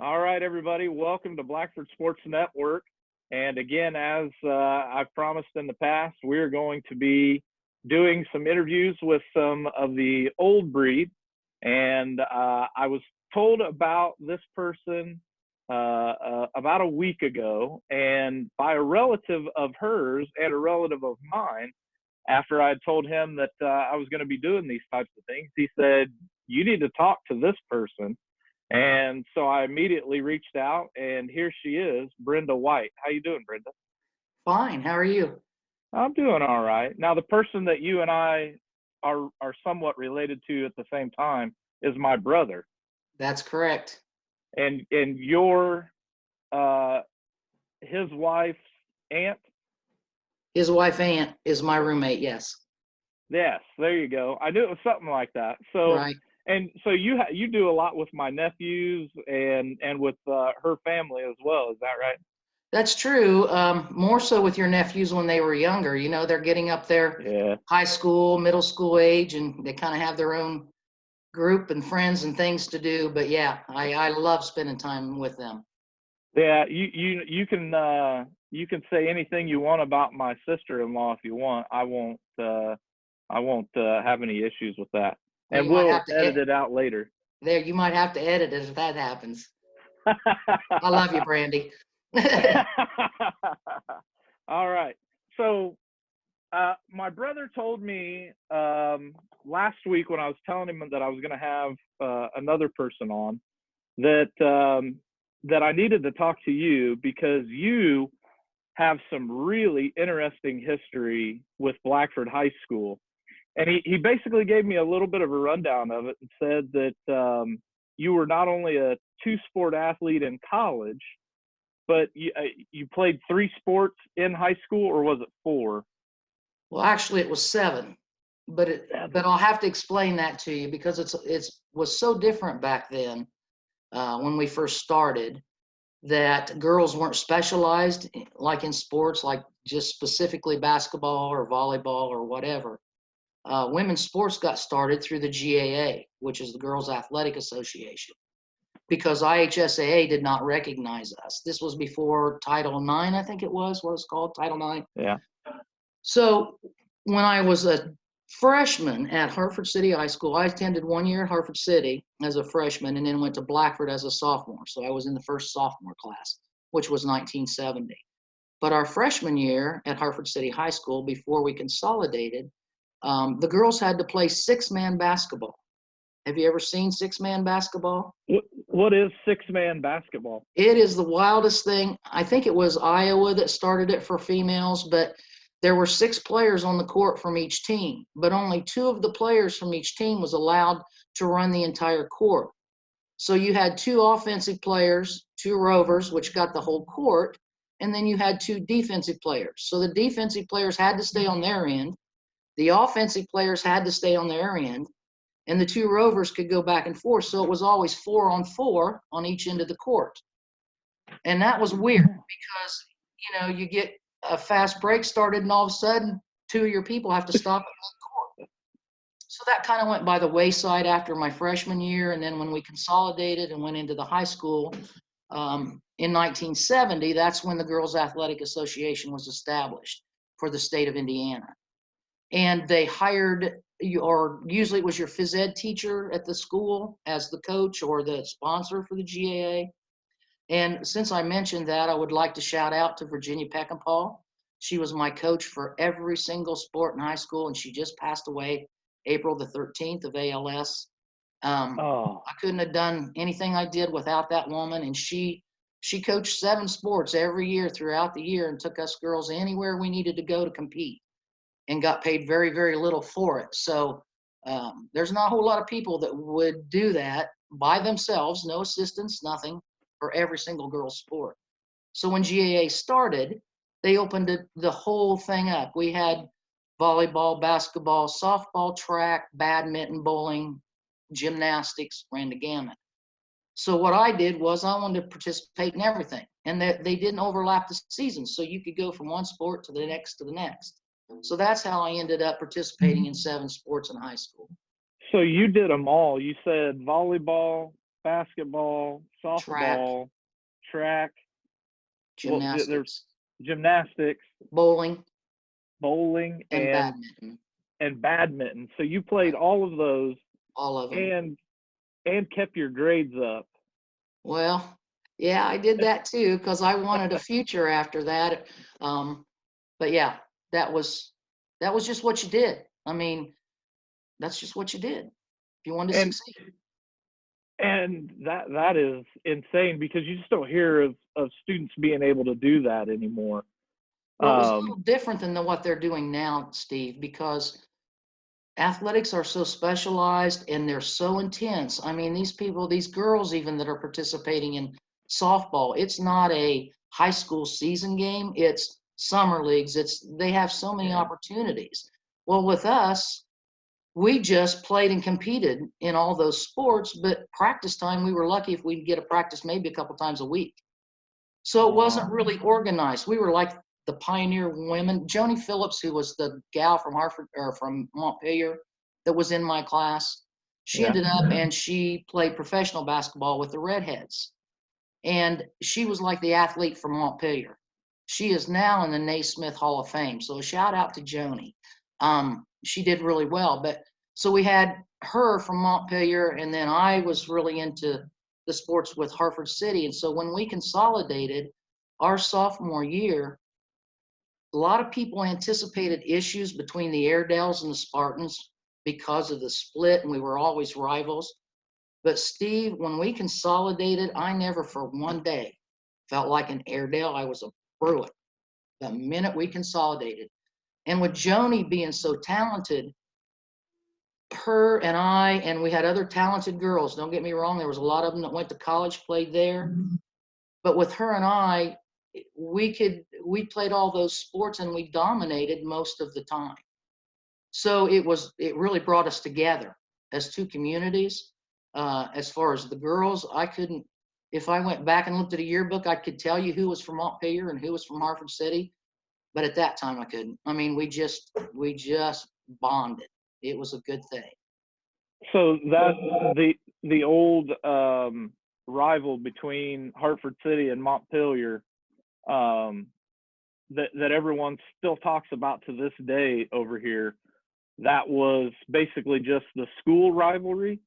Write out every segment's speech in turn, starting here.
All right, everybody, welcome to Blackford Sports Network. And again, as I've promised in the past, we're going to be doing some interviews with some of the old breed. And I was told about this person about a week ago, and by a relative of hers and a relative of mine. After I had told him that I was going to be doing these types of things, he said, "You need to talk to this person." And so I immediately reached out, and here she is, Brenda White. How you doing, Brenda? Fine. How are you? I'm doing all right. Now, the person that you and I are somewhat related to at the same time is my brother, That's correct. and you're uh, his wife's aunt. His wife Aunt is my roommate. Yes. Yes, there you go. I knew it was something like that. So, Right. and so you do a lot with my nephews and with her family as well. Is that right? That's true. More so with your nephews when they were younger. You know, they're getting up there, Yeah. high school, middle school age, and they kind of have their own group and friends and things to do. But yeah, I love spending time with them. Yeah, you can say anything you want about my sister-in-law if you want. I won't have any issues with that, Well, and you might we'll have to edit it out later. there. You might have to edit it if that happens. I love you, Brandy. All right. So my brother told me last week when I was telling him that I was going to have another person on that that I needed to talk to you because you have some really interesting history with Blackford High School. And he basically gave me a little bit of a rundown of it and said that you were not only a two-sport athlete in college, but you played three sports in high school, or was it four? Well, actually, it was seven, but Seven. I'll have to explain that to you because it's was so different back then when we first started that girls weren't specialized like in sports, like just specifically basketball or volleyball or whatever. Women's sports got started through the GAA, which is the Girls Athletic Association, because IHSAA did not recognize us. This was before Title IX, I think it was, what it's called, Title IX. Yeah. So when I was a freshman at Hartford City High School, I attended 1 year at Hartford City as a freshman and then went to Blackford as a sophomore. So I was in the first sophomore class, which was 1970. But our freshman year at Hartford City High School, before we consolidated, the girls had to play six-man basketball. Have you ever seen six-man basketball? What is six-man basketball? It is the wildest thing. I think it was Iowa that started it for females, but there were six players on the court from each team, but only two of the players from each team was allowed to run the entire court. So you had two offensive players, two rovers, which got the whole court, and then you had two defensive players. So the defensive players had to stay on their end, the offensive players had to stay on their end, and the two rovers could go back and forth. So it was always 4-on-4 on each end of the court. And that was weird because, you know, you get a fast break started and all of a sudden two of your people have to stop at mid-court. So that kind of went by the wayside after my freshman year. And then when we consolidated and went into the high school in 1970, that's when the Girls Athletic Association was established for the state of Indiana. And they hired, or usually it was your phys ed teacher at the school as the coach or the sponsor for the GAA. And since I mentioned that, I would like to shout out to Virginia Peckinpah. She was my coach for every single sport in high school, and she just passed away April the 13th of ALS. Oh, I couldn't have done anything I did without that woman, and she coached seven sports every year throughout the year and took us girls anywhere we needed to go to compete and got paid very, very little for it. So there's not a whole lot of people that would do that by themselves, no assistance, nothing, for every single girl's sport. So when GAA started, they opened the whole thing up. We had volleyball, basketball, softball, track, badminton, bowling, gymnastics, ran the gamut. So what I did was I wanted to participate in everything, and they didn't overlap the seasons, so you could go from one sport to the next to the next. So that's how I ended up participating in seven sports in high school. so you did them all. You said volleyball, basketball, track, softball, track. Well, there's gymnastics, gymnastics, bowling, bowling, and and badminton. badminton. So you played Right. all of those All of them. and kept your grades up. Well, yeah, I did that too because I wanted a future after that. But yeah, that was just what you did. I mean, that's just what you did if you wanted to And succeed. that is insane because you just don't hear of students being able to do that anymore. Well, it was a Um, little different than what they're doing now, Steve, because athletics are so specialized and they're so intense. I mean, these people, these girls even that are participating in softball, it's not a high school season game, it's summer leagues. They have so many yeah. opportunities. Well, with us, we just played and competed in all those sports, but practice time, we were lucky if we'd get a practice maybe a couple times a week. So it wasn't Wow. really organized. We were like the pioneer women. Johnnie Phillips, who was the gal from Hartford or from Montpelier that was in my class, she Yeah. ended up and she played professional basketball with the Redheads. And she was like the athlete from Montpelier. She is now in the Naismith Hall of Fame. So a shout out to Joni. She did really well. But so we had her from Montpelier, and then I was really into the sports with Hartford City. And so when we consolidated our sophomore year, a lot of people anticipated issues between the Airedales and the Spartans because of the split, and we were always rivals. But Steve, when we consolidated, I never for one day felt like an Airedale. I was a Bruin the minute we consolidated. And with Joni being so talented, her and I, and we had other talented girls, don't get me wrong, there was a lot of them that went to college, played there. But with her and I, we played all those sports and we dominated most of the time. So it really brought us together as two communities. As far as the girls, I couldn't, if I went back and looked at a yearbook, I could tell you who was from Montpelier and who was from Hartford City. But at that time I couldn't. I mean, we just bonded. It was a good thing. So that's the old rival between Hartford City and Montpelier, um, that everyone still talks about to this day over here. That was basically just the school rivalry.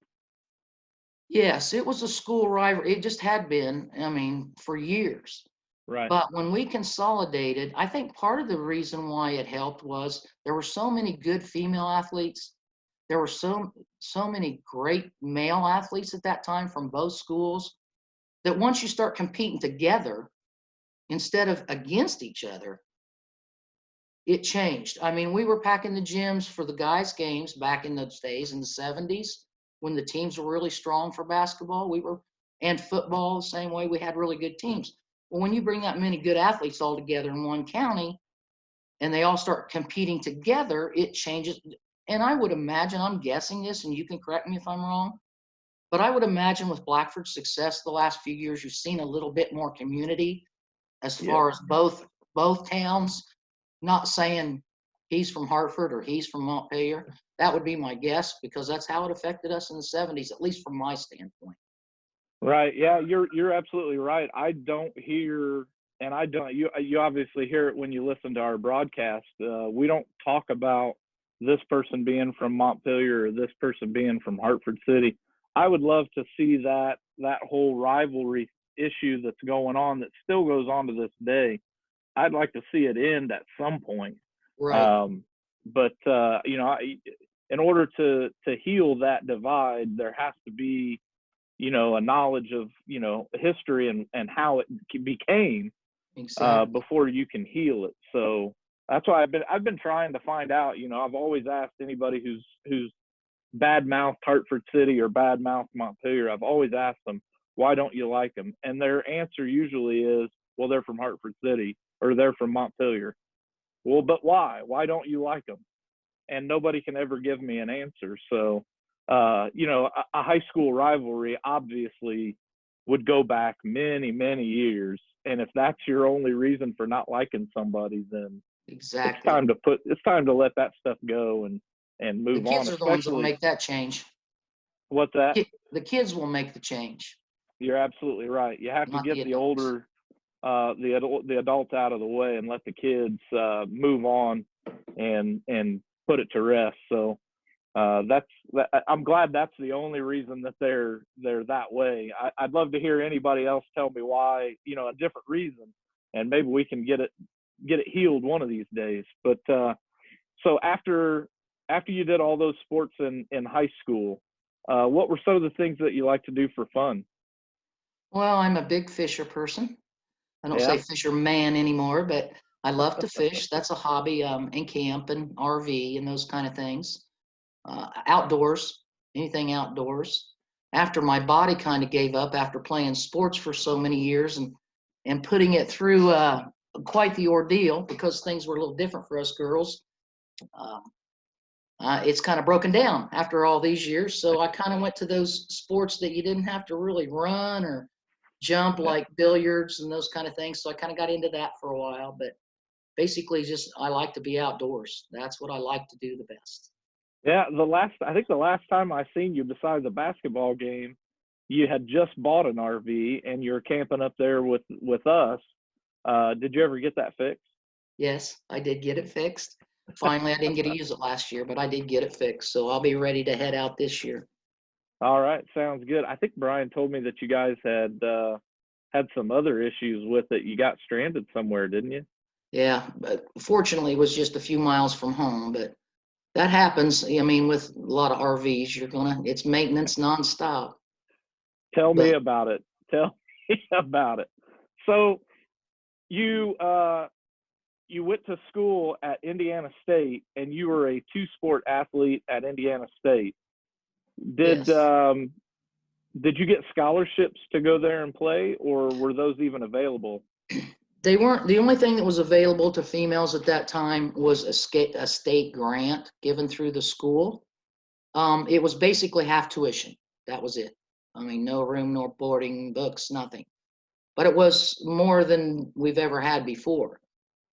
Yes, it was a school rivalry. It just had been, I mean, for years. Right. But when we consolidated, I think part of the reason why it helped was there were so many good female athletes. There were so many great male athletes at that time from both schools that once you start competing together instead of against each other, it changed. I mean, we were packing the gyms for the guys' games back in those days in the 70s when the teams were really strong for basketball. And football the same way. We had really good teams. Well, when you bring that many good athletes all together in one county and they all start competing together, it changes. And I would imagine, I'm guessing this, and you can correct me if I'm wrong, but I would imagine with Blackford's success the last few years, you've seen a little bit more community as Yeah. far as both towns. Not saying he's from Hartford or he's from Montpelier. That would be my guess because that's how it affected us in the 70s, at least from my standpoint. Right. Yeah, you're absolutely right. I don't hear, and I don't. You obviously hear it when you listen to our broadcast. We don't talk about this person being from Montpelier or this person being from Hartford City. I would love to see that whole rivalry issue that's going on that still goes on to this day. I'd like to see it end at some point. Right. Um, but in order to heal that divide, there has to be a knowledge of history and how it became Exactly. before you can heal it. So that's why I've been trying to find out. I've always asked anybody who's bad mouthed Hartford City or bad mouthed Montpelier. I've always asked them, why don't you like them? And their answer usually is, well, they're from Hartford City or they're from Montpelier. Well, but why? Why don't you like them? And nobody can ever give me an answer. So, a high school rivalry obviously would go back many, many years. And if that's your only reason for not liking somebody, then Exactly. it's time to let that stuff go and The move on, kids are the ones that'll especially make that change. What's that? The kids will make the change, You're absolutely right. You have to not get the the adults. older, the adults out of the way and let the kids move on and put it to rest. So I'm glad that's the only reason that they're that way. I'd love to hear anybody else tell me why, a different reason, and maybe we can get it healed one of these days. But so after you did all those sports in high school, what were some of the things that you like to do for fun? Well, I'm a big fisher person. I don't Yeah. say fisherman anymore, but I love to fish. That's a hobby, and camp and RV and those kind of things. Outdoors, anything outdoors. After my body kind of gave up after playing sports for so many years and putting it through quite the ordeal because things were a little different for us girls. Um, it's kind of broken down after all these years. So I kind of went to those sports that you didn't have to really run or jump, Yeah. like billiards and those kind of things. So I kind of got into that for a while, but basically just I like to be outdoors. That's what I like to do the best. Yeah, I think the last time I seen you besides the basketball game, you had just bought an RV and you're camping up there with us. Did you ever get that fixed? Yes, I did get it fixed. Finally, I didn't get to use it last year, but I did get it fixed. So I'll be ready to head out this year. All right, sounds good. I think Brian told me that you guys had some other issues with it. You got stranded somewhere, didn't you? Yeah, but fortunately, it was just a few miles from home, but that happens. I mean, with a lot of RVs, it's maintenance nonstop. Tell me But about it. Tell me about it. So you you went to school at Indiana State and you were a two-sport athlete at Indiana State. Did yes, um, did you get scholarships to go there and play, or were those even available? they weren't. The only thing that was available to females at that time was a state grant given through the school. It was basically half tuition. That was it. I mean, no room, nor boarding, books, nothing. But it was more than we've ever had before.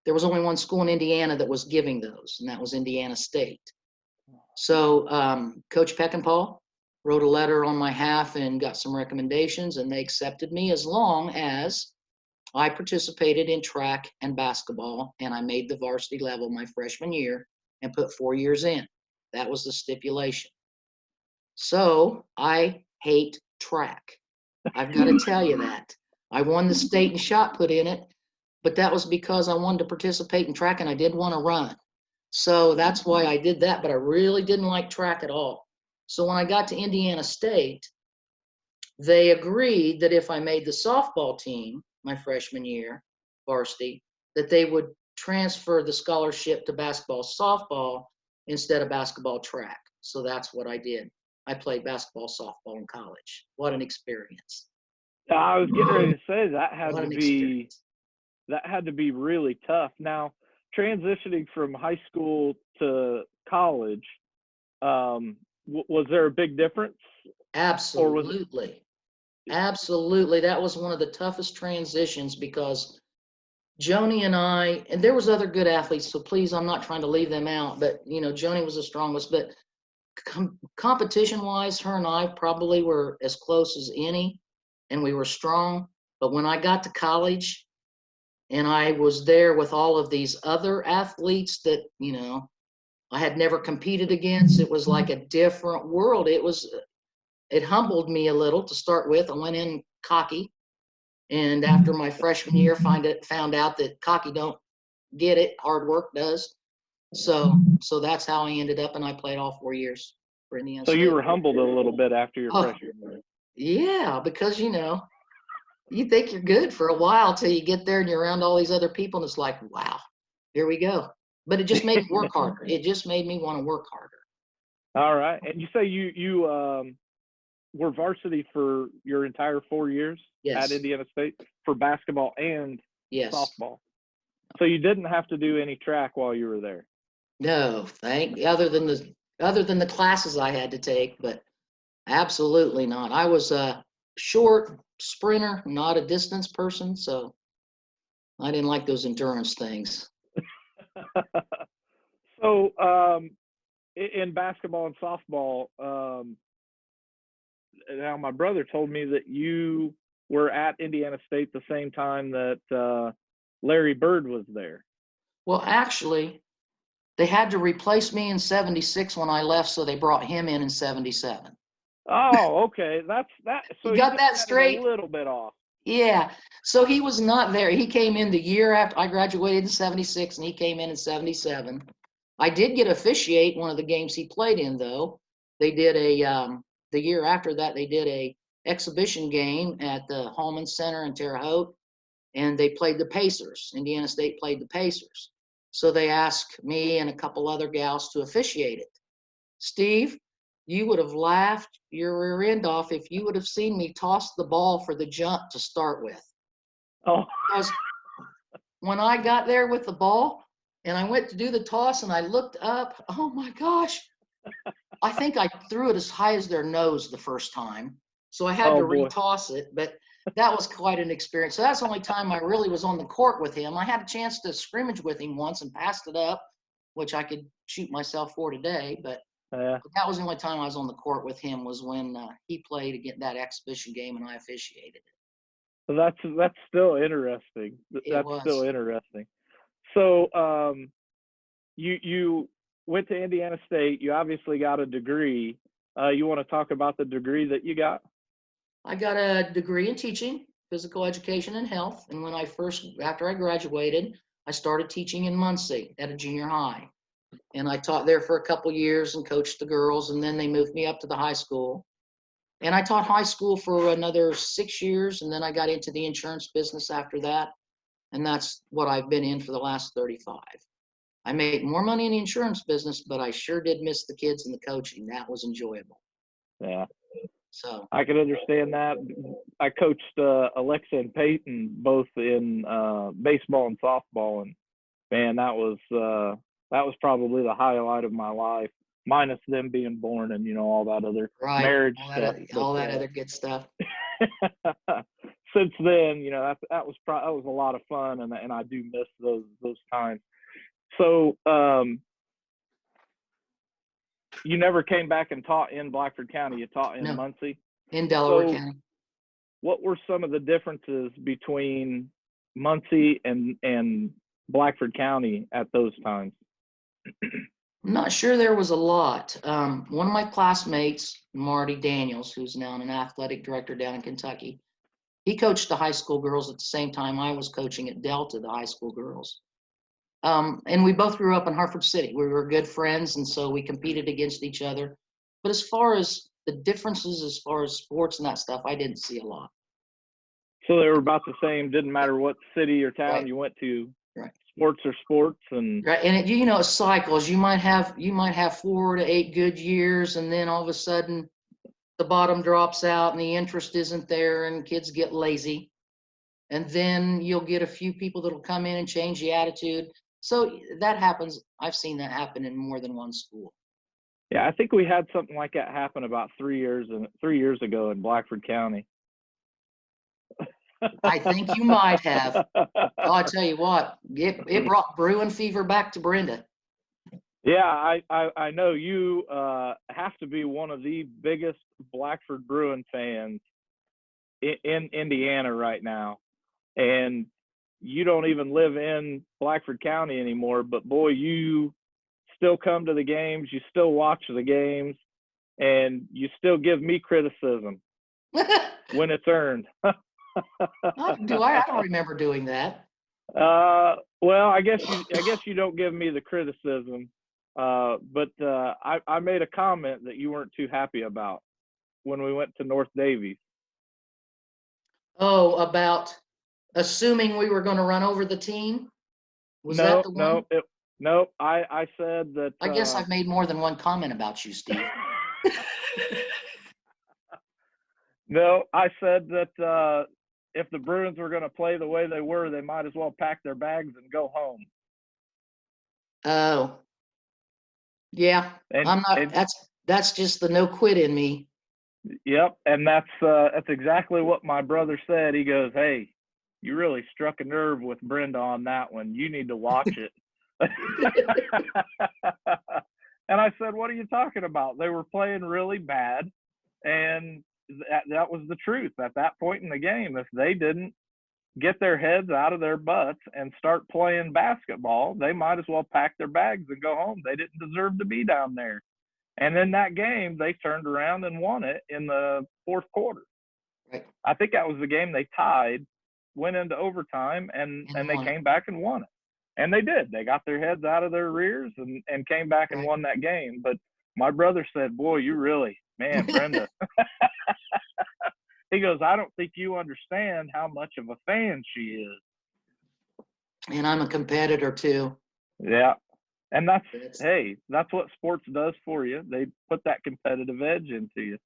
There was only one school in Indiana that was giving those, and that was Indiana State. So Coach Peckinpah wrote a letter on my half and got some recommendations, and they accepted me as long as I participated in track and basketball, and I made the varsity level my freshman year and put 4 years in. That was the stipulation. So I hate track. I've got to tell you that. I won the state in shot put in it, but that was because I wanted to participate in track and I did want to run. So that's why I did that, but I really didn't like track at all. So when I got to Indiana State, they agreed that if I made the softball team my freshman year, varsity, that they would transfer the scholarship to basketball softball instead of basketball track. So that's what I did. I played basketball softball in college. What an experience. I was getting ready to say What an experience. that had to be really tough. Now, transitioning from high school to college, was there a big difference, or was Absolutely. it? Absolutely. That was one of the toughest transitions because Joni and I, and there was other good athletes, so please, I'm not trying to leave them out, but Joni was the strongest, but competition wise, her and I probably were as close as any, and we were strong. But when I got to college and I was there with all of these other athletes that, I had never competed against, it was like a different world. It humbled me a little to start with. I went in cocky, and after my freshman year, found out that cocky don't get it, hard work does. So that's how I ended up, and I played all 4 years for Indiana So you State. were humbled a little bit after your Oh, freshman year. yeah, because you think you're good for a while till you get there and you're around all these other people, and it's like, wow, here we go. But it just made me work harder. It just made me want to work harder. All right, and you say you were varsity for your entire 4 years at Yes, Indiana State for basketball and yes. softball. So you didn't have to do any track while you were there. No, other than the classes I had to take, but absolutely not. I was a short sprinter, not a distance person, so I didn't like those endurance things. So in basketball and softball, now my brother told me that you were at Indiana State the same time that Larry Bird was there. Well, actually, they had to replace me in 76 when I left, so they brought him in 77. Oh, okay. That's that. So You he got just that had it a straight? little bit off. Yeah. So he was not there. He came in the year after I graduated in 76, and he came in 77. I did get to officiate one of the games he played in, though. They did the year after that, they did a exhibition game at the Hallman Center in Terre Haute, and they played the Pacers. Indiana State played the Pacers. So they asked me and a couple other gals to officiate it. Steve, you would have laughed your rear end off if you would have seen me toss the ball for the jump to start with. Oh, Because when I got there with the ball and I went to do the toss and I looked up, oh my gosh, I think I threw it as high as their nose the first time. So I had oh to boy. retoss it, but that was quite an experience. So that's the only time I really was on the court with him. I had a chance to scrimmage with him once and passed it up, which I could shoot myself for today, but Yeah. that was the only time I was on the court with him was when he played against that exhibition game and I officiated it. So that's still interesting. That's still was. interesting. So you went to Indiana State. You obviously got a degree. You want to talk about the degree that you got? I got a degree in teaching, physical education and health. And after I graduated, I started teaching in Muncie at a junior high. And I taught there for a couple years and coached the girls. And then they moved me up to the high school. And I taught high school for another 6 years. And then I got into the insurance business after that. And that's what I've been in for the last 35. I made more money in the insurance business, but I sure did miss the kids and the coaching. That was enjoyable. Yeah. So I can understand that. I coached Alexa and Peyton both in baseball and softball, and man, that was probably the highlight of my life, minus them being born and all that other right, marriage stuff. all that other good stuff. Since then, that was a lot of fun, and I do miss those times. So you never came back and taught in Blackford County. You taught in Muncie? In Delaware County. What were some of the differences between Muncie and Blackford County at those times? I'm not sure there was a lot. One of my classmates, Marty Daniels, who's now an athletic director down in Kentucky, he coached the high school girls at the same time I was coaching at Delta, the high school girls. And we both grew up in Hartford City. We were good friends, and so we competed against each other. But as far as the differences, as far as sports and that stuff, I didn't see a lot. So they were about the same. Didn't matter what city or town you went to. Right. Sports are sports, and right. And it cycles. You might have 4 to 8 good years, and then all of a sudden, the bottom drops out, and the interest isn't there, and kids get lazy. And then you'll get a few people that'll come in and change the attitude. So that happens. I've seen that happen in more than one school. Yeah, I think we had something like that happen about 3 years ago in Blackford County. I think you might have. Oh, I tell you what, it brought Bruin fever back to Brenda. Yeah, I know you have to be one of the biggest Blackford Bruin fans in Indiana right now, and you don't even live in Blackford County anymore, but boy, you still come to the games, you still watch the games, and you still give me criticism when it's earned. I don't remember doing that. Well, I guess you don't give me the criticism, but I made a comment that you weren't too happy about when we went to North Davies. Oh, about assuming we were going to run over the team? Was that the one? No, I said that. I guess I've made more than one comment about you, Steve. No, I said that if the Bruins were going to play the way they were, they might as well pack their bags and go home. Oh, yeah. That's just the no quit in me. Yep, and that's exactly what my brother said. He goes, "Hey, you really struck a nerve with Brenda on that one. You need to watch it." And I said, "What are you talking about? They were playing really bad, and that was the truth at that point in the game. If they didn't get their heads out of their butts and start playing basketball, they might as well pack their bags and go home. They didn't deserve to be down there. And in that game, they turned around and won it in the fourth quarter. Right. I think that was the game they tied, went into overtime, and they came back and won it. And they did. They got their heads out of their rears and came back and won that game. But my brother said, boy, you really, man, Brenda. He goes, I don't think you understand how much of a fan she is. And I'm a competitor too. Yeah. And that's what sports does for you. They put that competitive edge into you.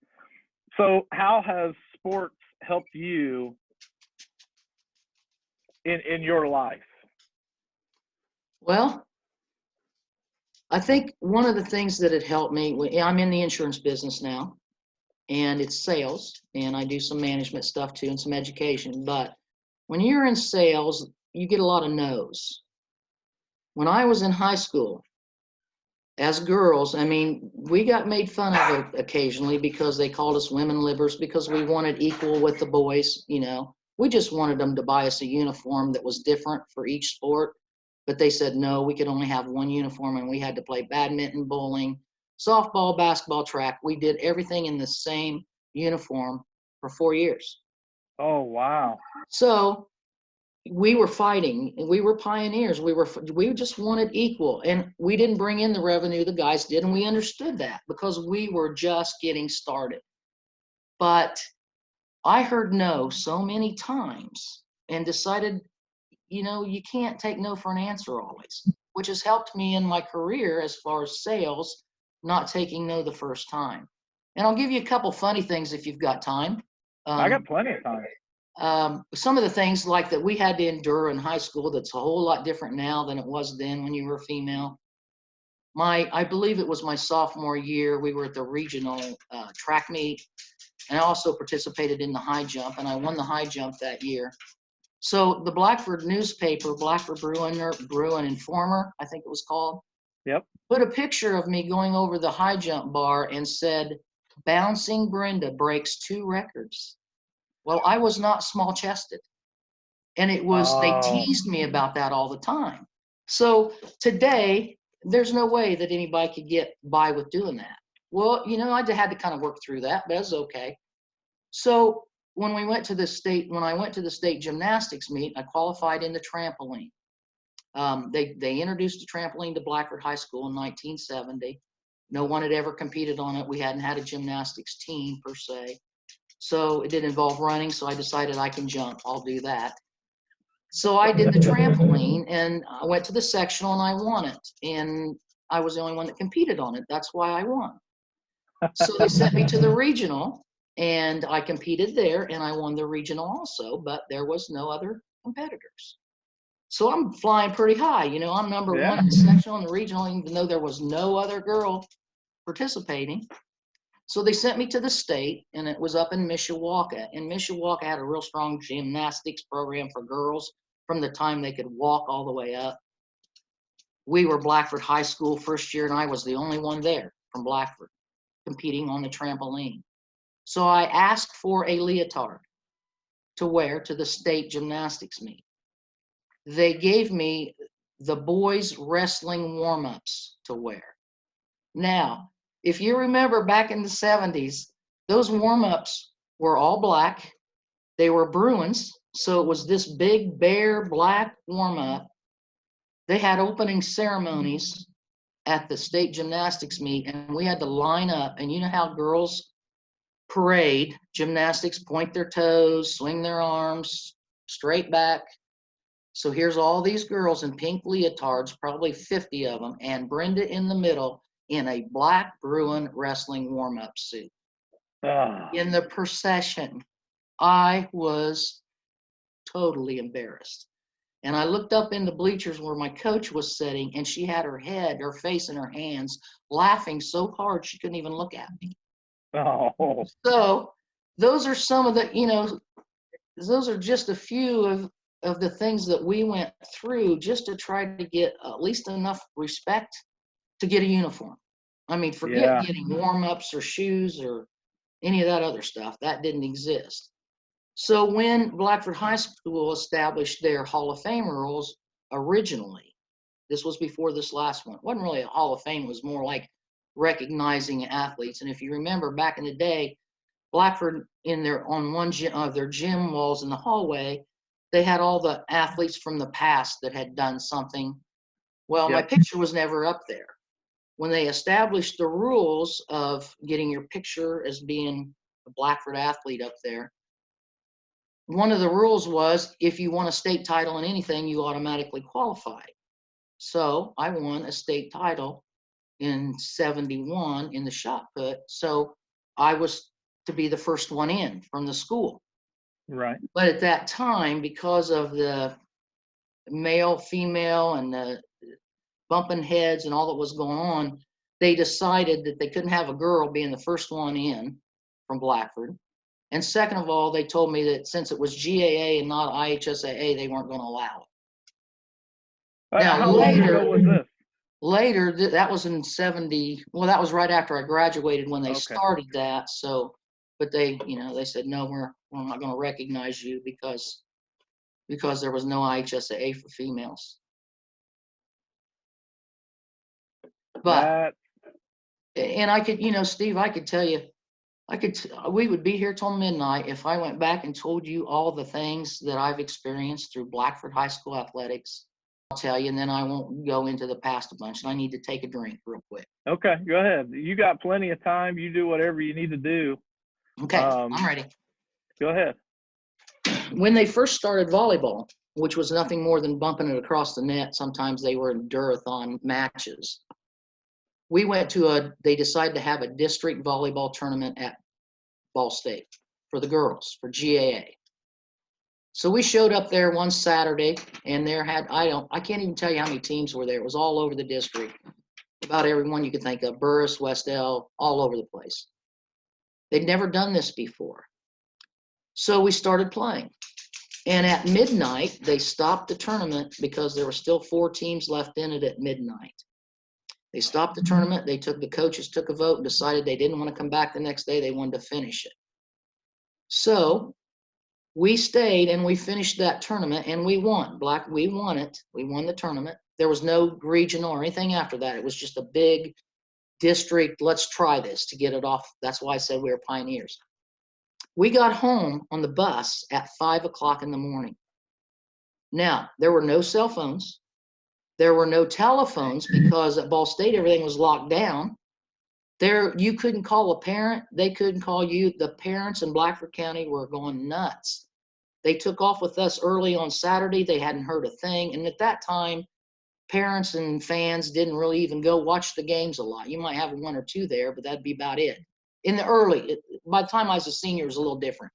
So how has sports helped you in your life? Well, I think one of the things that had helped me, I'm in the insurance business now, and it's sales, and I do some management stuff too and some education. But when you're in sales, you get a lot of no's. When I was in high school, as girls, I mean, we got made fun of occasionally because they called us women libbers because we wanted equal with the boys, you know. We just wanted them to buy us a uniform that was different for each sport. But they said, no, we could only have one uniform, and we had to play badminton, bowling, softball, basketball, track. We did everything in the same uniform for 4 years. Oh, wow. So we were fighting, and we were pioneers. We just wanted equal, and we didn't bring in the revenue the guys did, and we understood that because we were just getting started. But I heard no so many times and decided, you know, you can't take no for an answer always, which has helped me in my career as far as sales, not taking no the first time. And I'll give you a couple funny things if you've got time. I got plenty of time. Some of the things like that we had to endure in high school that's a whole lot different now than it was then when you were a female. I believe it was my sophomore year, we were at the regional track meet, and I also participated in the high jump, and I won the high jump that year. So the Blackford newspaper, Blackford Bruin Informer, I think it was called, Yep. put a picture of me going over the high jump bar and said, "Bouncing Brenda breaks 2 records." Well, I was not small chested. And it was, they teased me about that all the time. So today, there's no way that anybody could get by with doing that. Well, you know, I had to kind of work through that, but that's okay. So when I went to the state gymnastics meet, I qualified in the trampoline. They introduced a trampoline to Blackford High School in 1970. No one had ever competed on it. We hadn't had a gymnastics team per se. So it did involve running, so I decided I can jump. I'll do that. So I did the trampoline, and I went to the sectional, and I won it. And I was the only one that competed on it. That's why I won. So they sent me to the regional, and I competed there, and I won the regional also, but there was no other competitors. So I'm flying pretty high. You know, I'm number one in the sectional and the regional, even though there was no other girl participating. So they sent me to the state, and it was up in Mishawaka. And Mishawaka had a real strong gymnastics program for girls from the time they could walk all the way up. We were Blackford High School first year, and I was the only one there from Blackford competing on the trampoline. So I asked for a leotard to wear to the state gymnastics meet. They gave me the boys' wrestling warm-ups to wear. Now, if you remember back in the 70s, those warm-ups were all black. They were Bruins, so it was this big, bare, black warm-up. They had opening ceremonies at the state gymnastics meet, and we had to line up. And you know how girls parade gymnastics, point their toes, swing their arms, straight back. So here's all these girls in pink leotards, probably 50 of them, and Brenda in the middle in a black Bruin wrestling warm-up suit. In the procession, I was totally embarrassed. And I looked up in the bleachers where my coach was sitting, and she had her face in her hands, laughing so hard she couldn't even look at me. Oh. So those are some of the, you know, those are just a few of the things that we went through just to try to get at least enough respect to get a uniform. I mean, forget getting warm-ups or shoes or any of that other stuff. That didn't exist. So when Blackford High School established their Hall of Fame rules originally, this was before this last one. It wasn't really a Hall of Fame, it was more like recognizing athletes. And if you remember back in the day, Blackford on one of their gym walls in the hallway, they had all the athletes from the past that had done something. Well, my picture was never up there. When they established the rules of getting your picture as being a Blackford athlete up there, one of the rules was if you won a state title in anything, you automatically qualified. So I won a state title in 71 in the shot put. So I was to be the first one in from the school. Right. But at that time, because of the male, female, and the bumping heads and all that was going on, they decided that they couldn't have a girl being the first one in from Blackford. And second of all, they told me that since it was GAA and not IHSAA, they weren't going to allow it. Now, How long ago was this? Later, that was in 70. Well, that was right after I graduated when they started that. So, but they, they said, no, we're not going to recognize you because there was no IHSAA for females. But, and I could, Steve, I could tell you, we would be here till midnight if I went back and told you all the things that I've experienced through Blackford High School athletics. I'll tell you, and then I won't go into the past a bunch, and I need to take a drink real quick. Okay, go ahead. You got plenty of time. You do whatever you need to do. Okay, I'm ready. Go ahead. When they first started volleyball, which was nothing more than bumping it across the net, sometimes they were endurathon matches. They decided to have a district volleyball tournament at Ball State for the girls, for GAA. So we showed up there one Saturday, and I can't even tell you how many teams were there. It was all over the district, about everyone you could think of, Burris, Westell, all over the place. They'd never done this before. So we started playing. And at midnight, they stopped the tournament because there were still 4 teams left in it at midnight. They stopped the tournament. The coaches took a vote and decided they didn't want to come back the next day. They wanted to finish it. So we stayed and we finished that tournament and we won. We won it. We won the tournament. There was no regional or anything after that. It was just a big district. Let's try this to get it off. That's why I said we were pioneers. We got home on the bus at 5 o'clock in the morning. Now, there were no cell phones. There were no telephones because at Ball State, everything was locked down. You couldn't call a parent. They couldn't call you. The parents in Blackford County were going nuts. They took off with us early on Saturday. They hadn't heard a thing. And at that time, parents and fans didn't really even go watch the games a lot. You might have 1 or 2 there, but that'd be about it. By the time I was a senior, it was a little different.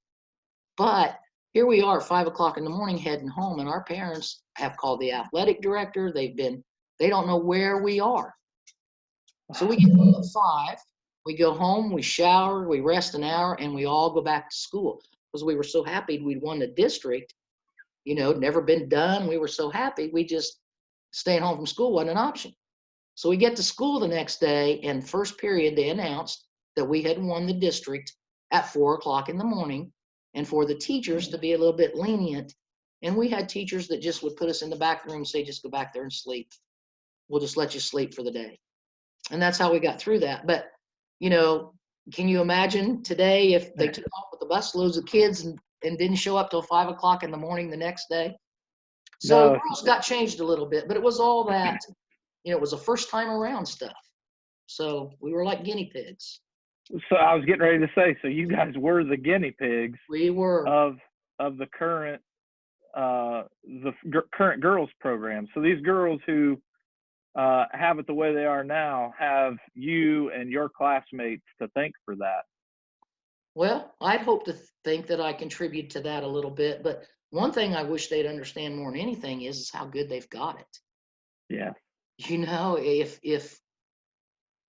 But here we are at 5 o'clock in the morning heading home, and our parents have called the athletic director. They don't know where we are. So we get home at 5. We go home, we shower, we rest an hour, and we all go back to school because we were so happy we'd won the district. Never been done. We were so happy. We just staying home from school wasn't an option. So we get to school the next day, and first period they announced that we had won the district at 4 o'clock in the morning, and for the teachers to be a little bit lenient. And we had teachers that just would put us in the back room and say, just go back there and sleep. We'll just let you sleep for the day. And that's how we got through that. But, can you imagine today if they took off with the bus loads of kids and didn't show up till 5 o'clock in the morning the next day? So the rules got changed a little bit, but it was all that, it was a first time around stuff. So we were like guinea pigs. So I was getting ready to say, so you guys were the guinea pigs. We were of the current current girls program. So these girls who have it the way they are now have you and your classmates to thank for that. Well, I'd hope to think that I contribute to that a little bit, but one thing I wish they'd understand more than anything is how good they've got it. Yeah. If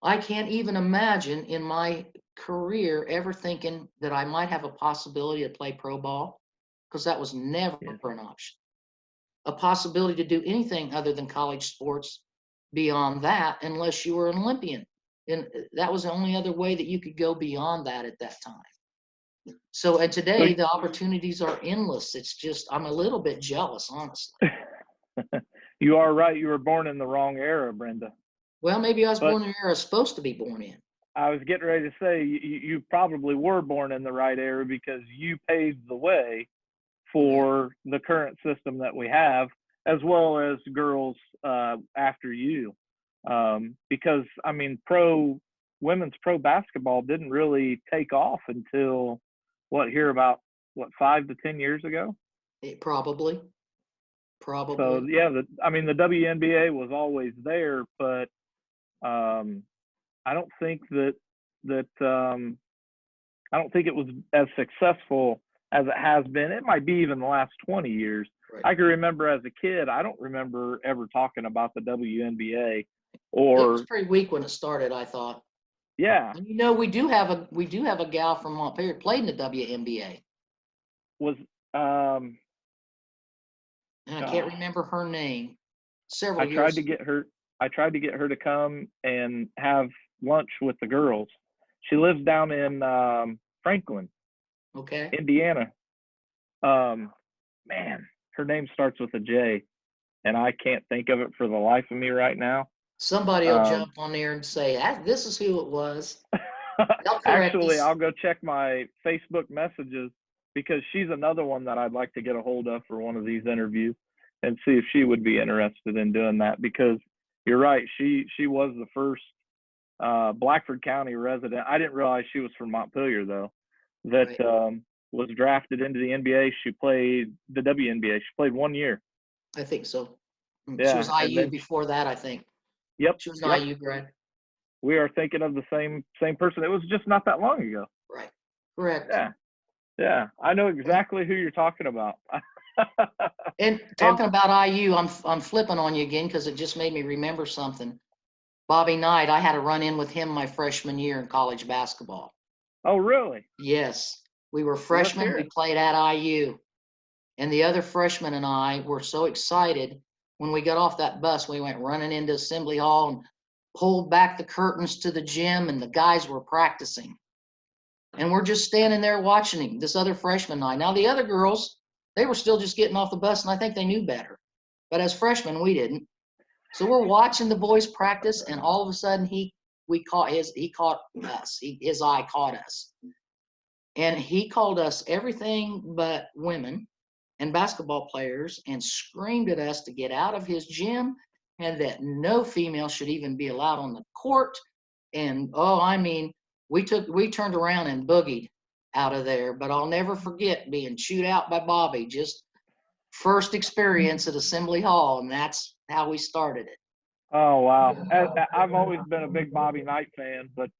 I can't even imagine in my career ever thinking that I might have a possibility to play pro ball, because that was never an option. A possibility to do anything other than college sports beyond that, unless you were an Olympian. And that was the only other way that you could go beyond that at that time. So, and So today the opportunities are endless. It's just, I'm a little bit jealous, honestly. you are right. You were born in the wrong era, Brenda. Well, maybe I was But born in the era I was supposed to be born in. I was getting ready to say you probably were born in the right era because you paved the way Correct. for the current system that we have, as well as girls after you. Because I mean, women's pro basketball didn't really take off until about 5 to 10 years ago. Probably, So probably. yeah, I mean the WNBA was always there, but um, I don't think that I don't think it was as successful as it has been. It might be even the last 20 years. Right. I can remember as a kid, I don't remember ever talking about the WNBA It was or, pretty weak when it started, I thought. yeah, And we do have a gal from Montpelier played in the WNBA, was, um, and I can't uh, remember her name. I Several tried years to ago. get her, I tried to get her to come and have lunch with the girls. She lives down in Franklin, Okay. Indiana. Um, Man, her name starts with a J, and I can't think of it for the life of me right now. Somebody will Um, jump on there and say, this is who it was. They'll correct Actually, us. I'll go check my Facebook messages because she's another one that I'd like to get a hold of for one of these interviews and see if she would be interested in doing that. Because you're right, she was the first Blackford County resident. I didn't realize she was from Montpelier though. That Right. Was drafted into the NBA. She played the WNBA. She played 1 year. I think so. She was Yeah, and IU then before that, I think. yep, She was an yep. IU grad. We are thinking of the same person. It was just not that long ago. Right. Correct. Yeah. Yeah, I know exactly who you're talking about. And And talking about IU, I'm flipping on you again because it just made me remember something. Bobby Knight, I had a run in with him my freshman year in college basketball. oh, really? Yes, we were Well, let's freshmen. hear We it. played at IU, and the other freshmen and I were so excited when we got off that bus. We went running into Assembly Hall and pulled back the curtains to the gym, and the guys were practicing. And we're just standing there watching him, this other freshman and I. Now, the other girls, they were still just getting off the bus, and I think they knew better. But as freshmen, we didn't. So we're watching the boys practice, and all of a sudden he caught us. His eye caught us. And he called us everything but women and basketball players and screamed at us to get out of his gym and that no female should even be allowed on the court. And oh, I mean, we turned around and boogied out of there. But I'll never forget being chewed out by Bobby. Just first experience at Assembly Hall, and that's how we started it. Oh, wow. I've always been a big Bobby Knight fan, but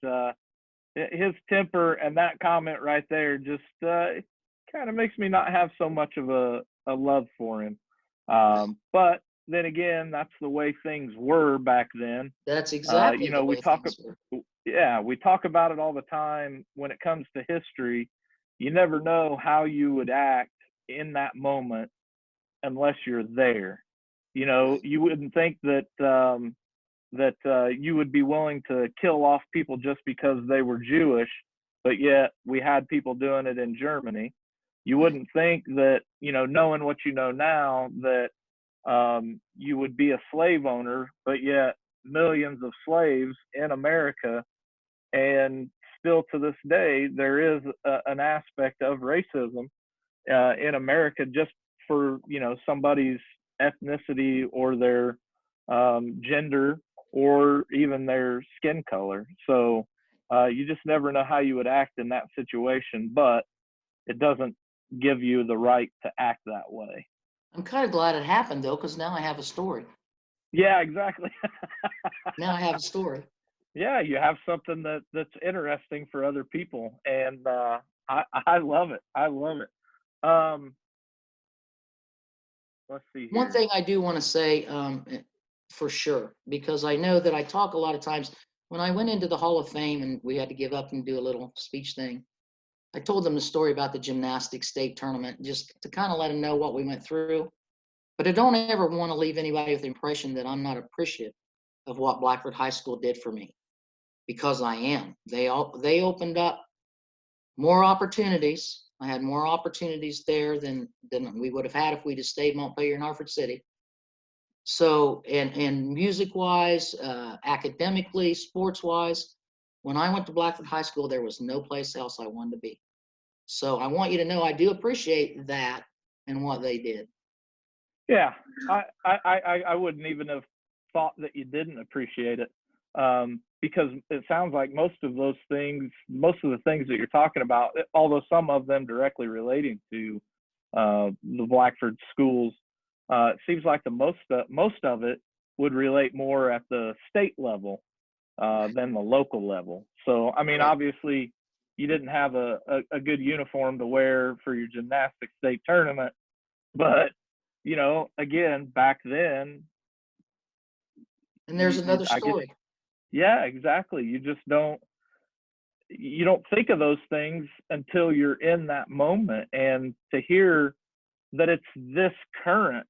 his temper and that comment right there just kind of makes me not have so much of a love for him. Well, But then again, that's the way things were back then. that's exactly the We way talk, things were. yeah, we talk about it all the time when it comes to history. You never know how you would act in that moment unless you're there. Right. You wouldn't think that you would be willing to kill off people just because they were Jewish, but yet we had people doing it in Germany. You Right. wouldn't think that, knowing what you know now, that you would be a slave owner, but yet millions of slaves in America. And still to this day, there is an aspect of racism in America just for, somebody's ethnicity or their gender or even their skin color. So you just never know how you would act in that situation, but it doesn't give you the right to act that way. I'm kind of glad it happened though, because now I have a story. Yeah, exactly. Now I have a story. Yeah, you have something that's interesting for other people, and I love it. I love it. Um, let's see One here. thing I do want to say for sure, because I know that I talk a lot of times when I went into the Hall of Fame and we had to give up and do a little speech thing. I told them the story about the gymnastics state tournament just to kind of let them know what we went through. But I don't ever want to leave anybody with the impression that I'm not appreciative of what Blackford High School did for me, because I am. They opened up more opportunities. I had more opportunities there than we would have had if we'd have stayed Montpelier and Hartford City. So, and music wise, academically, sports wise, when I went to Blackford High School, there was no place else I wanted to be. So I want you to know I do appreciate that and what they did. Yeah, I wouldn't even have thought that you didn't appreciate it, because it sounds like most of the things that you're talking about, although some of them directly relating to the Blackford schools, it seems like the most of it would relate more at the state level than the local level. So, I mean, Right. obviously, you didn't have a good uniform to wear for your gymnastics state tournament, but again, back then, And there's another I guess, story. yeah, exactly. You don't think of those things until you're in that moment, and to hear that it's this current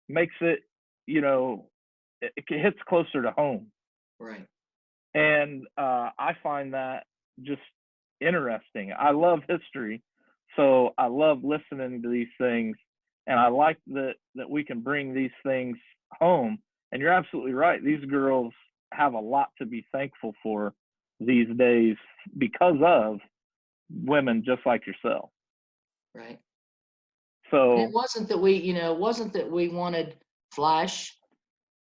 makes it, it hits closer to home. Right. And I find that just interesting. I love history, so I love listening to these things, and I like that we can bring these things home. And you're absolutely right. These girls have a lot to be thankful for these days because of women just like yourself. Right. And it So wasn't that it wasn't that we wanted flash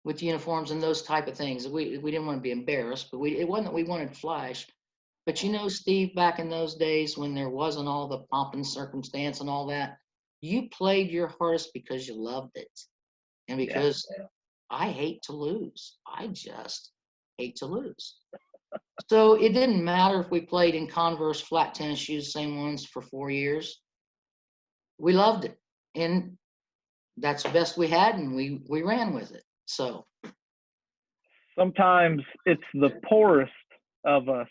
with uniforms and those type of things. We didn't want to be embarrassed, but it wasn't that we wanted flash. But Steve, back in those days when there wasn't all the pomp and circumstance and all that, you played your hardest because you loved it. And yeah, because I hate to lose. I just hate to lose. So it didn't matter if we played in Converse flat tennis shoes, same ones for 4 years. We loved it. And that's the best we had, and we ran with it. So sometimes it's the poorest of us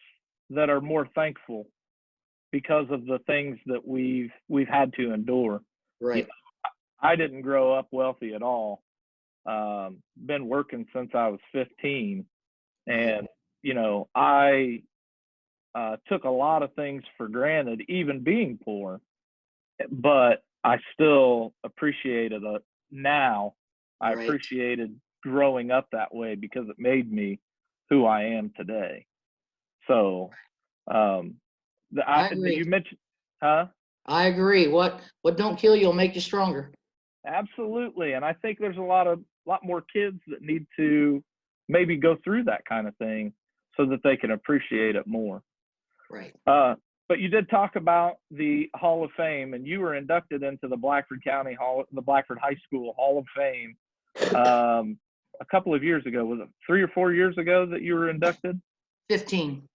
that are more thankful because of the things that we've had to endure. right, I didn't grow up wealthy at all. Been working since I was 15, right, and I took a lot of things for granted, even being poor. But I still appreciated it now. I right. appreciated growing up that way because it made me who I am today. So, um, I agree. you mentioned, huh? I agree. What don't kill you will make you stronger. Absolutely, and I think there's a lot more kids that need to maybe go through that kind of thing so that they can appreciate it more. Right. But you did talk about the Hall of Fame, and you were inducted into the Blackford High School Hall of Fame a couple of years ago. Was it 3 or 4 years ago that you were inducted? 15.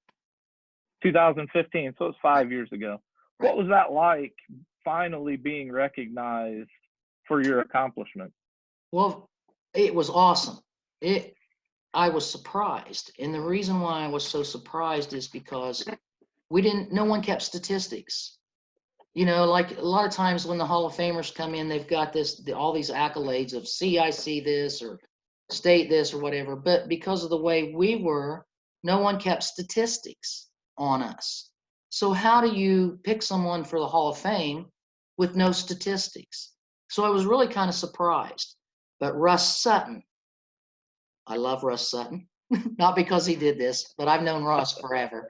2015, so it's Right. 5 years ago. Right. What was that like, finally being recognized for your accomplishment? Well, it was awesome. I was surprised. And the reason why I was so surprised is because no one kept statistics. Like a lot of times when the Hall of Famers come in, they've got all these accolades of CIC this or state this or whatever. But because of the way we were, no one kept statistics on us. So how do you pick someone for the Hall of Fame with no statistics? So I was really kind of surprised. But Russ Sutton, I love Russ Sutton, not because he did this, but I've known Russ forever.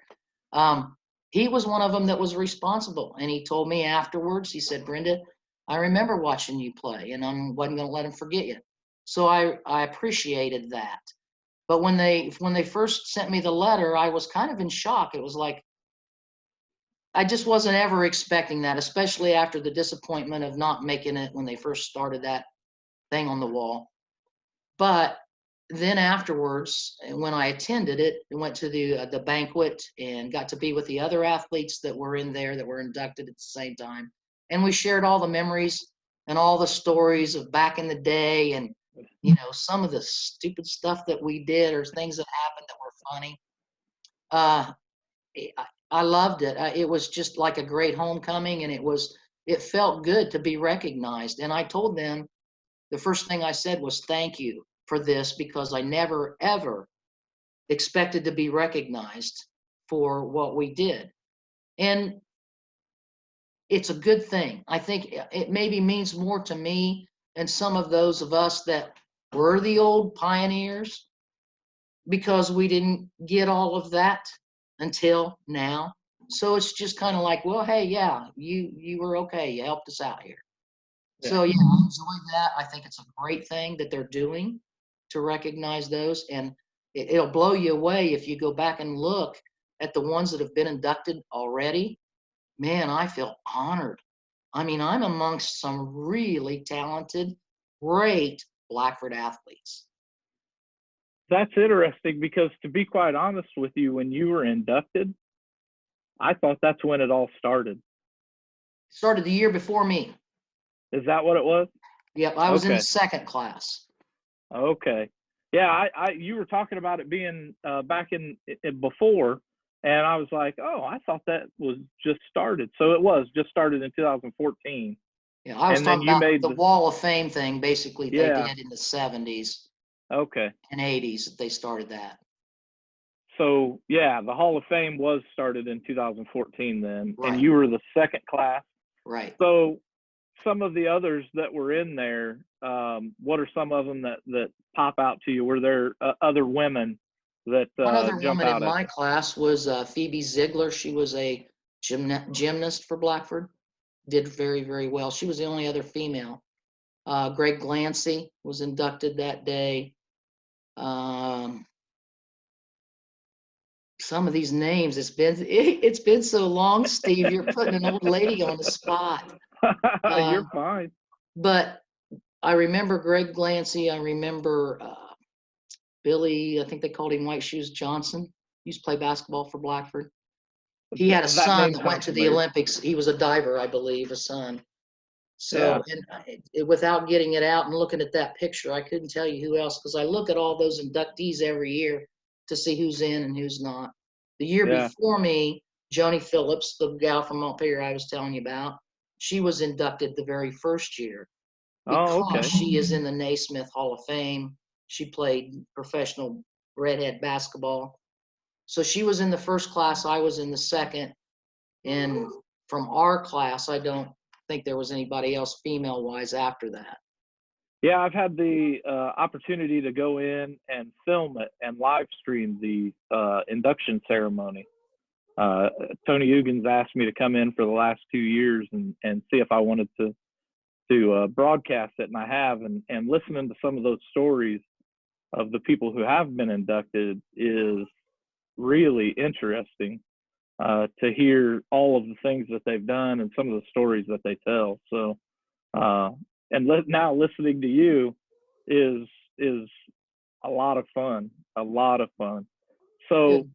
Um, he was one of them that was responsible. And he told me afterwards, he said, Brenda, I remember watching you play and I wasn't going to let him forget you. So I appreciated that. But when they first sent me the letter, I was kind of in shock. It was like, I just wasn't ever expecting that, especially after the disappointment of not making it when they first started that thing on the wall. But then afterwards, when I attended it, I went to the banquet and got to be with the other athletes that were in there that were inducted at the same time, and we shared all the memories and all the stories of back in the day, and some of the stupid stuff that we did or things that happened that were funny. Uh, I loved it. It was just like a great homecoming, and it felt good to be recognized. And I told them the first thing I said was thank you for this because I never ever expected to be recognized for what we did. And it's a good thing. I think it maybe means more to me and some of those of us that were the old pioneers, because we didn't get all of that until now. So it's just kind of like, well, hey, yeah, you were okay. You helped us out here. Yeah. So yeah, I enjoy that. I think it's a great thing that they're doing to recognize those, and it'll blow you away if you go back and look at the ones that have been inducted already. Man, I feel honored. I mean, I'm amongst some really talented, great Blackford athletes. That's interesting because, to be quite honest with you, when you were inducted, I thought that's when it all started. Started the year before me. Is that what it was? Yep, I was in the Okay. second class. Okay. Yeah, you were talking about it being back in before, and I was like, oh, I thought that was just started. So it was just started in 2014, Yeah, I was and then talking you about made the the Wall of Fame thing. Basically, they yeah. did in the 70s Okay. and 80s that they started that. So yeah, the Hall of Fame was started in 2014 then, and Right, you were the second class. right. So some of the others that were in there, what are some of them that pop out to you? Were there other women that One other jump woman in out at my you? class was Phoebe Ziegler. She was a gymnast for Blackford. Did very, very well. She was the only other female. Greg Glancy was inducted that day. Um, some of these names, it's been so long, Steve. You're putting an old lady on the spot. You're Uh, fine. but I remember Greg Glancy. I remember Billy. I think they called him White Shoes Johnson. He used to play basketball for Blackford. He had a That son name that went sounds to the familiar. Olympics. He was a diver, I believe, a son. Yeah. So, and without getting it out and looking at that picture, I couldn't tell you who else, because I look at all those inductees every year to see who's in and who's not. The year Yeah. before me, Johnnie Phillips, the gal from Montpelier I was telling you about, she was inducted the very first year Oh, because okay. she is in the Naismith Hall of Fame. She played professional redhead basketball. So she was in the first class, I was in the second. And from our class, I don't think there was anybody else female wise after that. Yeah, I've had the opportunity to go in and film it and live stream the induction ceremony. Uh, Tony Huggins asked me to come in for the last 2 years and see if I wanted to broadcast it, and I have. And listening to some of those stories of the people who have been inducted is really interesting to hear all of the things that they've done and some of the stories that they tell. So, uh, and now listening to you is a lot of fun, a lot of fun. So Good.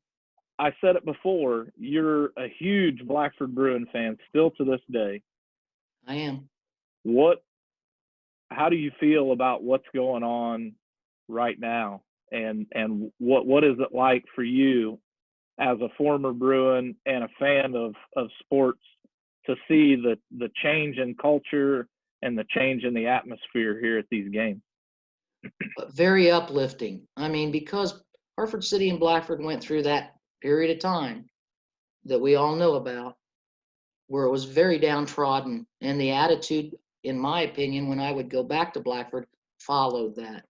I said it before, you're a huge Blackford Bruin fan still to this day. I am. What, how do you feel about what's going on right now? And what is it like for you as a former Bruin and a fan of sports to see the change in culture and the change in the atmosphere here at these games? But very uplifting. I mean, because Hartford City and Blackford went through that period of time that we all know about, where it was very downtrodden, and the attitude, in my opinion, when I would go back to Blackford, followed that.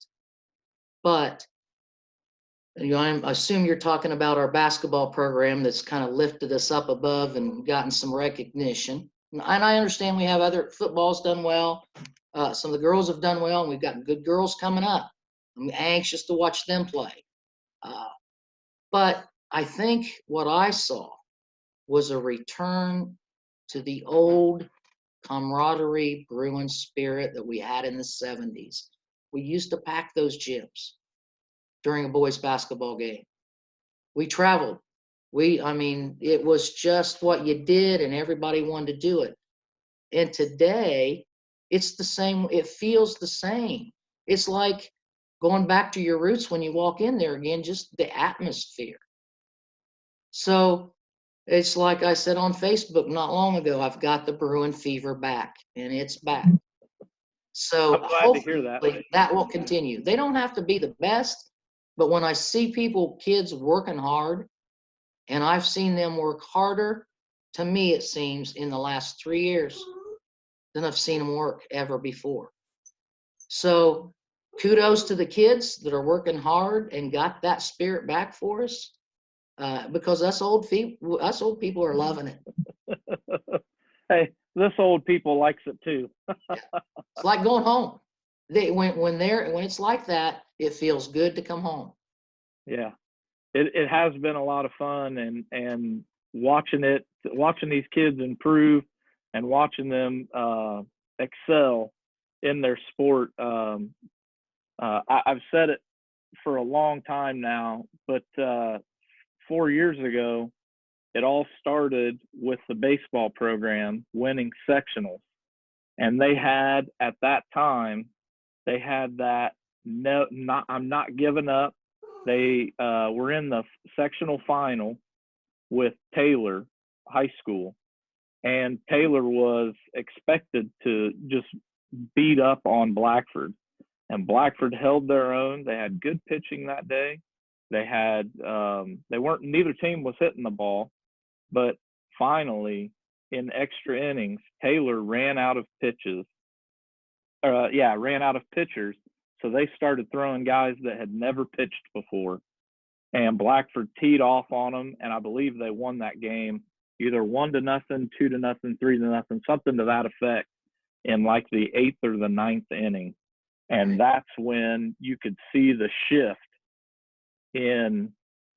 But I assume you're talking about our basketball program that's kind of lifted us up above and gotten some recognition. And I understand we have other football's done well. Some of the girls have done well, and we've got good girls coming up. I'm anxious to watch them play. Uh, but I think what I saw was a return to the old camaraderie Bruin spirit that we had in the 70s. We used to pack those gyms during a boys' basketball game. We traveled. I mean, it was just what you did, and everybody wanted to do it. And today, it's the same. It feels the same. It's like going back to your roots when you walk in there again, just the atmosphere. So it's like I said on Facebook not long ago, I've got the Bruin fever back, and it's back. So I'm glad to hear hopefully that. that will continue. They don't have to be the best, but when I see kids working hard, and I've seen them work harder to me, it seems, in the last 3 years than I've seen them work ever before. So kudos to the kids that are working hard and got that spirit back for us, because us old people are loving it. Hey, this old people likes it too. It's like going home. When it's like that, it feels good to come home. Yeah, it has been a lot of fun, and watching these kids improve and watching them excel in their sport. I've said it for a long time now, but 4 years ago, it all started with the baseball program winning sectionals. And they had, at that time, they had that, no, not, I'm not giving up. They were in the sectional final with Taylor High School. And Taylor was expected to just beat up on Blackford. And Blackford held their own. They had good pitching that day. They had, neither team was hitting the ball, but finally, in extra innings, Taylor ran out of pitchers. So they started throwing guys that had never pitched before. And Blackford teed off on them, and I believe they won that game either 1-0, 2-0, 3-0, something to that effect in like the 8th or the 9th inning. And that's when you could see the shift in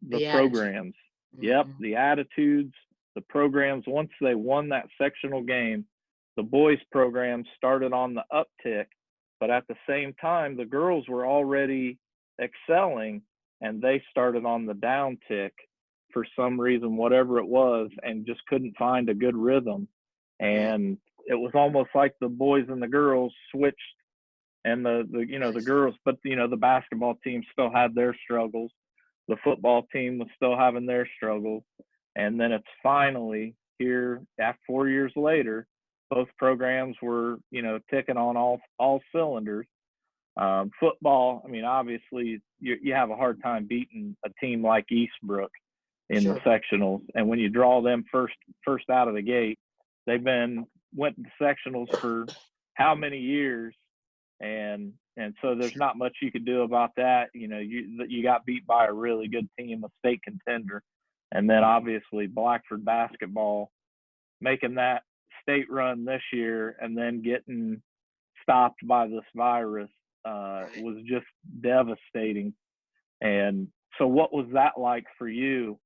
the programs. Yep, the attitudes, the programs. Once they won that sectional game, the boys program started on the uptick, but at the same time, the girls were already excelling, and they started on the downtick for some reason, whatever it was, and just couldn't find a good rhythm. And it was almost like the boys and the girls switched, and the girls, but the basketball team still had their struggles. The football team was still having their struggles. And then it's finally here, after 4 years later, both programs were, ticking on all cylinders. Football, I mean, obviously you have a hard time beating a team like Eastbrook in the sectionals. And when you draw them first out of the gate, they've went to sectionals for how many years? And so there's not much you could do about that. You got beat by a really good team, a state contender. And then obviously Blackford basketball making that state run this year and then getting stopped by this virus was just devastating. And so what was that like for you,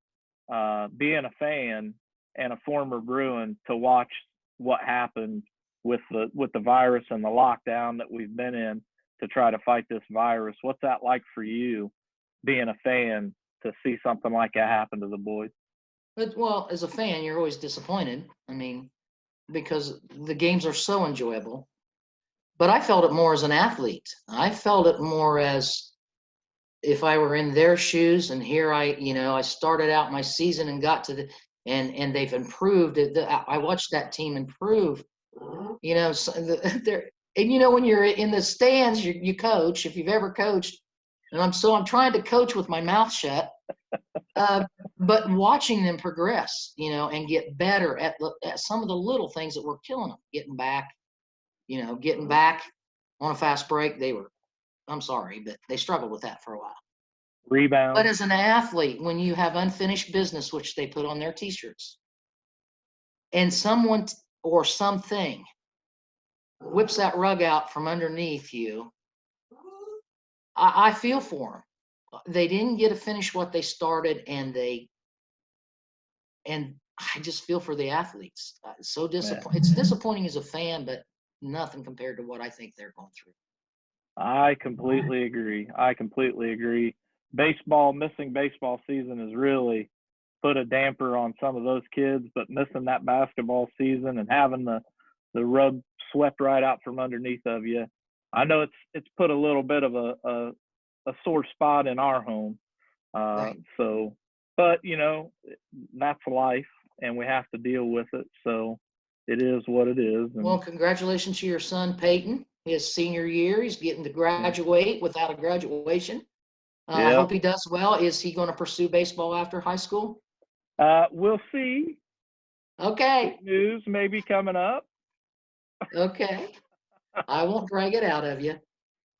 being a fan and a former Bruin, to watch what happened with the virus and the lockdown that we've been in to try to fight this virus? What's that like for you, being a fan, to see something like that happen to the boys? Well, as a fan, you're always disappointed. I mean, because the games are so enjoyable. But I felt it more as an athlete. I felt it more as if I were in their shoes, and here I started out my season and got to and they've improved. I watched that team improve. When you're in the stands, you coach, if you've ever coached, and I'm trying to coach with my mouth shut, but watching them progress, and get better at some of the little things that were killing them, getting back on a fast break. I'm sorry, but they struggled with that for a while. Rebound. But as an athlete, when you have unfinished business, which they put on their t-shirts, and someone or something whips that rug out from underneath you, I feel for them. They didn't get to finish what they started, and I just feel for the athletes. So disappointing. It's disappointing as a fan, but nothing compared to what I think they're going through. I completely agree. Missing baseball season has really put a damper on some of those kids, but missing that basketball season and having the rug swept right out from underneath of you, I know it's put a little bit of a sore spot in our home. Right. So, but that's life, and we have to deal with it. So it is what it is. And, well, congratulations to your son, Peyton. His senior year, he's getting to graduate without a graduation. I hope he does well. Is he going to pursue baseball after high school? We'll see. Okay. news may be coming up. Okay. I won't drag it out of you.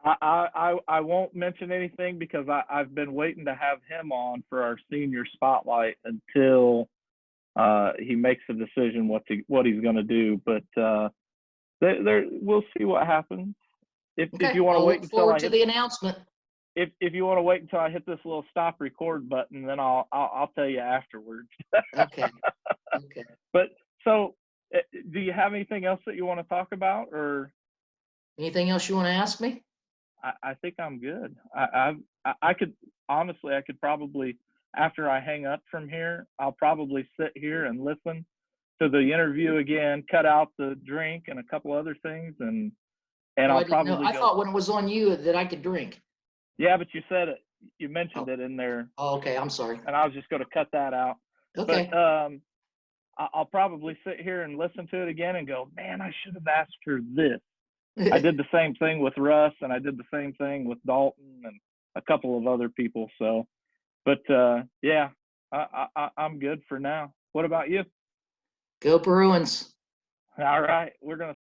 I won't mention anything because I've been waiting to have him on for our senior spotlight until he makes a decision what he's going to do. But we'll see what happens. If Okay. you want to I'll wait look until forward to the announcement. if you want to wait until I hit this little stop record button, then I'll tell you afterwards. Okay. Okay. But so, do you have anything else that you want to talk about, or? Anything else you want to ask me? I think I'm good. I could honestly, I could probably, after I hang up from here, I'll probably sit here and listen to the interview again, cut out the drink and a couple other things, and Oh, I'll I didn't know. probably I go. thought when it was on you that I could drink. Yeah, but you said it. You mentioned it in there. Oh, okay. I'm sorry. And I was just going to cut that out. Okay. But I'll probably sit here and listen to it again and go, man, I should have asked her this. I did the same thing with Russ, and I did the same thing with Dalton and a couple of other people. So, but yeah, I'm good for now. What about you? Go Bruins. All right, we're gonna